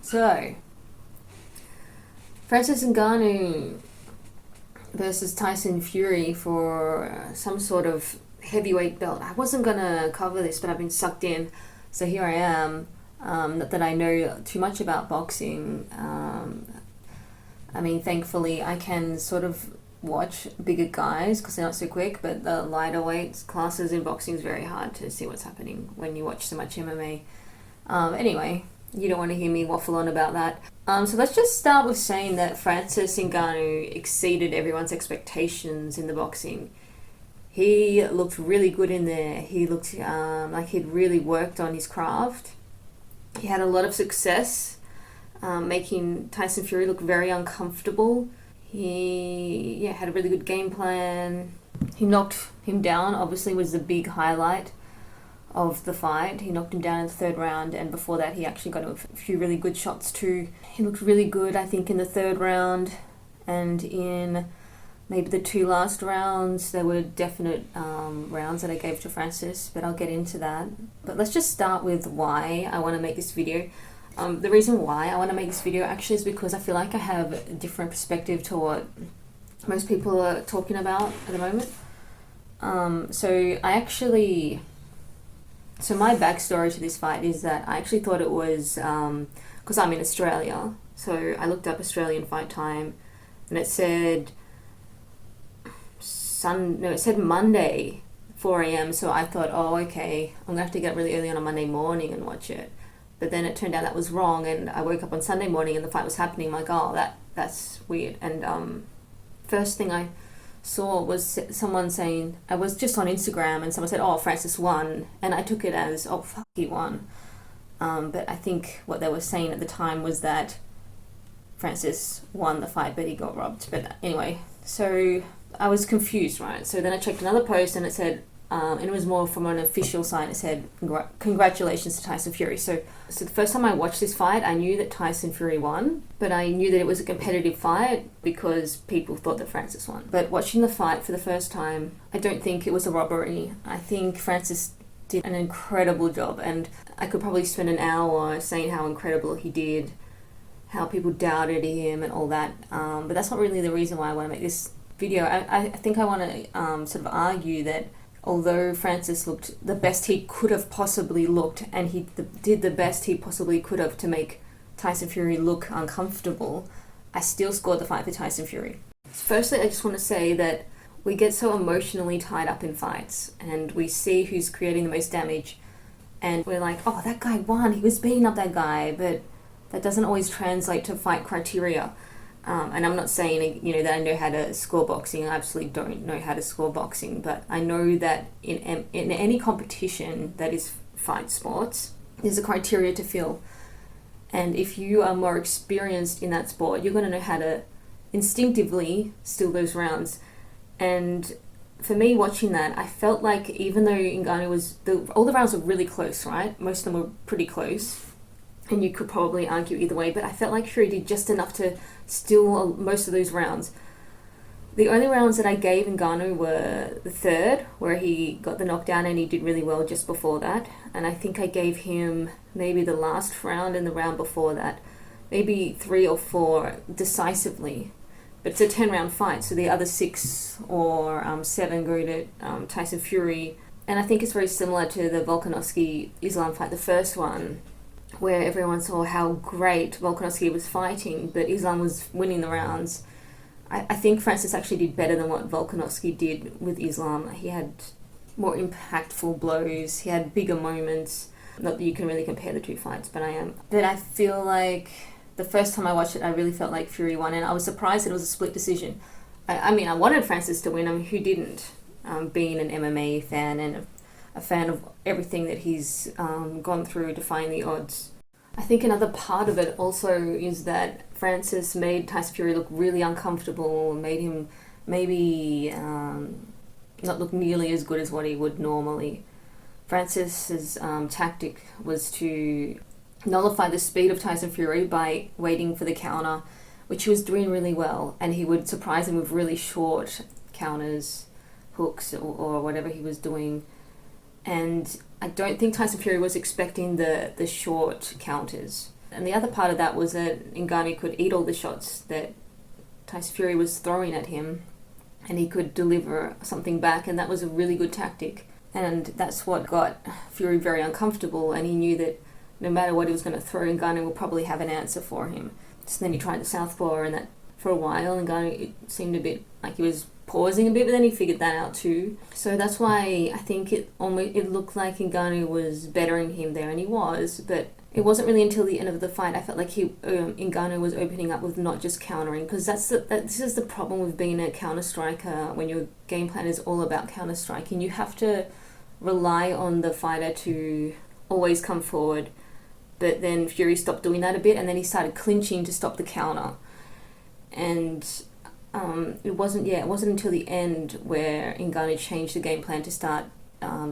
So, Francis Ngannou versus Tyson Fury for some sort of heavyweight belt. I wasn't gonna cover this, but I've been sucked in, so here I am. Not that I know too much about boxing. I mean, thankfully, I can sort of watch bigger guys because they're not so quick, but the lighter weights classes in boxing is very hard to see what's happening when you watch so much MMA. Anyway, you don't want to hear me waffle on about that. So let's just start with saying that Francis Ngannou exceeded everyone's expectations in the boxing. He looked really good in there. He looked like he'd really worked on his craft. He had a lot of success, making Tyson Fury look very uncomfortable. He had a really good game plan. He knocked him down, obviously was the big highlight of the fight. He knocked him down in the third round, and before that he actually got a few really good shots too. He looked really good, I think, in the third round, and in maybe the two last rounds there were definite rounds that I gave to Francis, but I'll get into that. But let's just start with why I want to make this video. The reason why I want to make this video actually is because I feel like I have a different perspective to what most people are talking about at the moment. So my backstory to this fight is that I actually thought it was, because I'm in Australia, so I looked up Australian fight time, and it said it said Monday 4 a.m. So I thought, oh, okay, I'm gonna have to get up really early on a Monday morning and watch it. But then it turned out that was wrong, and I woke up on Sunday morning and the fight was happening. I'm like, oh, that's weird. And first thing I saw was someone saying, I was just on Instagram, and someone said, oh, Francis won, and I took it as, oh, fuck, he won. But I think what they were saying at the time was that Francis won the fight, but he got robbed. But anyway, so I was confused, right? So then I checked another post, and it said, and it was more from an official site. It said, congratulations to Tyson Fury. So the first time I watched this fight, I knew that Tyson Fury won, but I knew that it was a competitive fight because people thought that Francis won. But watching the fight for the first time, I don't think it was a robbery. I think Francis did an incredible job, and I could probably spend an hour saying how incredible he did, how people doubted him and all that. But that's not really the reason why I want to make this video. I think I want to sort of argue that although Francis looked the best he could have possibly looked, and he did the best he possibly could have to make Tyson Fury look uncomfortable, I still scored the fight for Tyson Fury. Firstly, I just want to say that we get so emotionally tied up in fights, and we see who's creating the most damage, and we're like, oh, that guy won, he was beating up that guy, but that doesn't always translate to fight criteria. And I'm not saying, that I know how to score boxing. I absolutely don't know how to score boxing, but I know that in any competition that is fight sports, there's a criteria to fill. And if you are more experienced in that sport, you're going to know how to instinctively steal those rounds. And for me, watching that, I felt like even though Ngannou all the rounds were really close, right? Most of them were pretty close, and you could probably argue either way, but I felt like Fury did just enough to steal most of those rounds. The only rounds that I gave Ngannou were the third, where he got the knockdown and he did really well just before that, and I think I gave him maybe the last round and the round before that, maybe 3 or 4 decisively. But it's a 10-round fight, so the other 6 or 7 go to Tyson Fury. And I think it's very similar to the Volkanovski-Islam fight, the first one, where everyone saw how great Volkanovski was fighting, but Islam was winning the rounds. I think Francis actually did better than what Volkanovski did with Islam. He had more impactful blows, he had bigger moments. Not that you can really compare the two fights, but I feel like the first time I watched it, I really felt like Fury won, and I was surprised that it was a split decision. I mean, I wanted Francis to win. I mean, who didn't? Being an MMA fan and a fan of everything that he's gone through defying the odds. I think another part of it also is that Francis made Tyson Fury look really uncomfortable, made him maybe not look nearly as good as what he would normally. Francis's tactic was to nullify the speed of Tyson Fury by waiting for the counter, which he was doing really well, and he would surprise him with really short counters, hooks, or whatever he was doing. And I don't think Tyson Fury was expecting the short counters. And the other part of that was that Ngannou could eat all the shots that Tyson Fury was throwing at him, and he could deliver something back, and that was a really good tactic. And that's what got Fury very uncomfortable, and he knew that no matter what he was going to throw, Ngannou will probably have an answer for him. So then he tried the southpaw, and that for a while, Ngannou, it seemed a bit like he was pausing a bit, but then he figured that out too. So that's why I think it looked like Ngannou was bettering him there, and he was, but it wasn't really until the end of the fight I felt like Ngannou was opening up with not just countering, because this is the problem with being a counter striker. When your game plan is all about counter striking, you have to rely on the fighter to always come forward. But then Fury stopped doing that a bit, and then he started clinching to stop the counter. And it wasn't until the end where Ngannou changed the game plan to start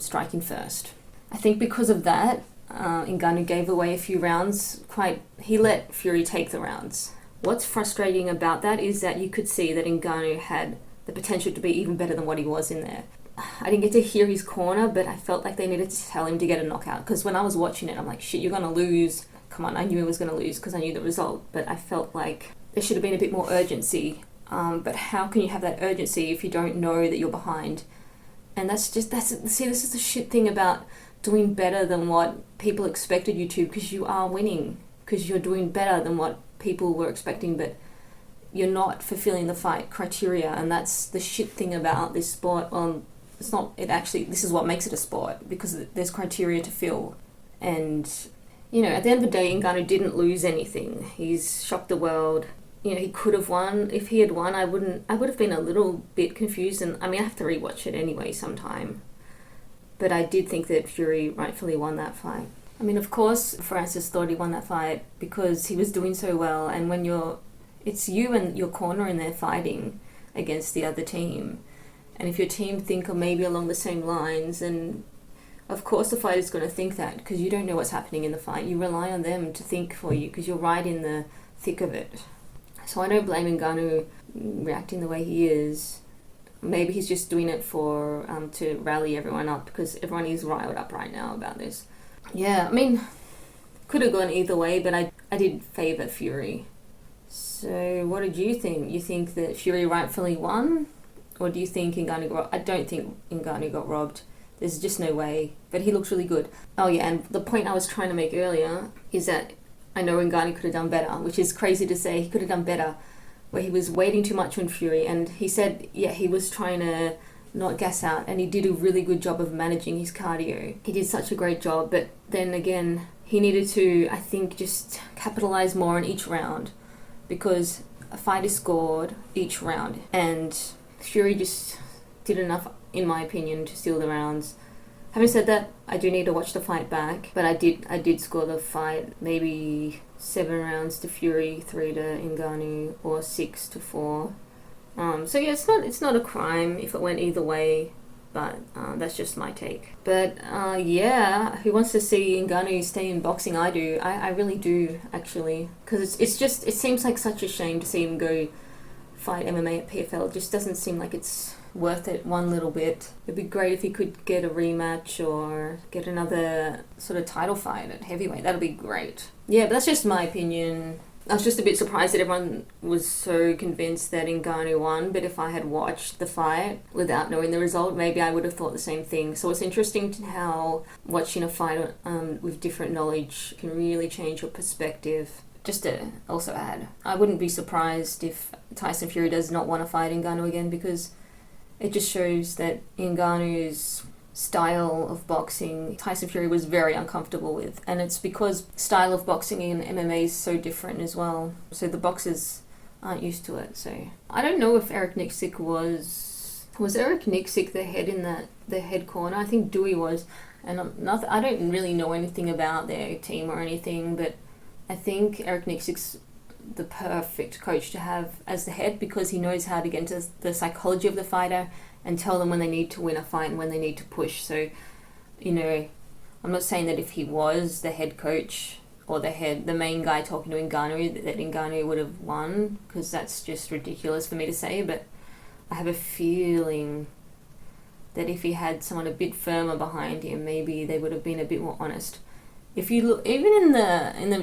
striking first. I think because of that, Ngannou gave away a few rounds. He let Fury take the rounds. What's frustrating about that is that you could see that Ngannou had the potential to be even better than what he was in there. I didn't get to hear his corner, but I felt like they needed to tell him to get a knockout, because when I was watching it, I'm like, shit, you're going to lose. Come on, I knew he was going to lose because I knew the result, but I felt like there should have been a bit more urgency. But how can you have that urgency if you don't know that you're behind? And this is the shit thing about doing better than what people expected you to, because you are winning, because you're doing better than what people were expecting, but you're not fulfilling the fight criteria. And that's the shit thing about this sport. This is what makes it a sport, because there's criteria to fill. And, at the end of the day, Ngannou didn't lose anything. He's shocked the world. He could have won. If he had won, I would have been a little bit confused, and I have to rewatch it anyway sometime. But I did think that Fury rightfully won that fight. Of course, Francis thought he won that fight because he was doing so well, and when it's you and your corner in there fighting against the other team, and if your team think maybe along the same lines, and of course the fighter's going to think that, because you don't know what's happening in the fight. You rely on them to think for you, because you're right in the thick of it. So I don't blame Ngannou reacting the way he is. Maybe he's just doing it for to rally everyone up, because everyone is riled up right now about this. Yeah, could have gone either way, but I did favour Fury. So what did you think? You think that Fury rightfully won? Or do you think Ngannou got robbed? I don't think Ngannou got robbed. There's just no way. But he looks really good. Oh yeah, and the point I was trying to make earlier is that I know Ngannou could have done better, which is crazy to say. He could have done better, where he was waiting too much on Fury, and he said, he was trying to not gas out, and he did a really good job of managing his cardio. He did such a great job, but then again, he needed to, I think, just capitalize more on each round, because a fight is scored each round, and Fury just did enough, in my opinion, to steal the rounds. Having said that, I do need to watch the fight back, but I did score the fight maybe 7 rounds to Fury, 3 to Ngannou, or 6 to 4. So yeah, it's not a crime if it went either way, but that's just my take. But who wants to see Ngannou stay in boxing? I do. I really do, actually, because it seems like such a shame to see him go fight MMA at PFL. It just doesn't seem like it's worth it one little bit. It'd be great if he could get a rematch or get another sort of title fight at heavyweight. That'd be great. Yeah, but that's just my opinion. I was just a bit surprised that everyone was so convinced that Ngannou won, but if I had watched the fight without knowing the result, maybe I would have thought the same thing. So it's interesting how watching a fight with different knowledge can really change your perspective. Just to also add, I wouldn't be surprised if Tyson Fury does not want to fight Ngannou again, because it just shows that Ngannou's style of boxing, Tyson Fury was very uncomfortable with. And it's because style of boxing in MMA is so different as well. So the boxers aren't used to it. So I don't know if Eric Nixick was Eric Nixick the head in the head corner? I think Dewey was. And I don't really know anything about their team or anything, but I think Eric Nixick's the perfect coach to have as the head, because he knows how to get into the psychology of the fighter and tell them when they need to win a fight and when they need to push. So, I'm not saying that if he was the head coach or the main guy talking to Ngannou, that Ngannou would have won, because that's just ridiculous for me to say, but I have a feeling that if he had someone a bit firmer behind him, maybe they would have been a bit more honest. If you look, even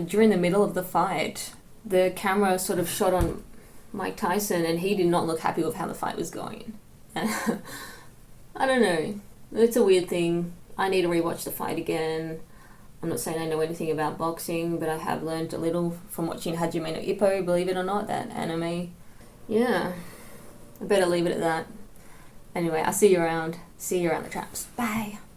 during the middle of the fight, the camera sort of shot on Mike Tyson, and he did not look happy with how the fight was going. I don't know. It's a weird thing. I need to rewatch the fight again. I'm not saying I know anything about boxing, but I have learned a little from watching Hajime no Ippo, believe it or not, that anime. Yeah, I better leave it at that. Anyway, I'll see you around. See you around the traps. Bye.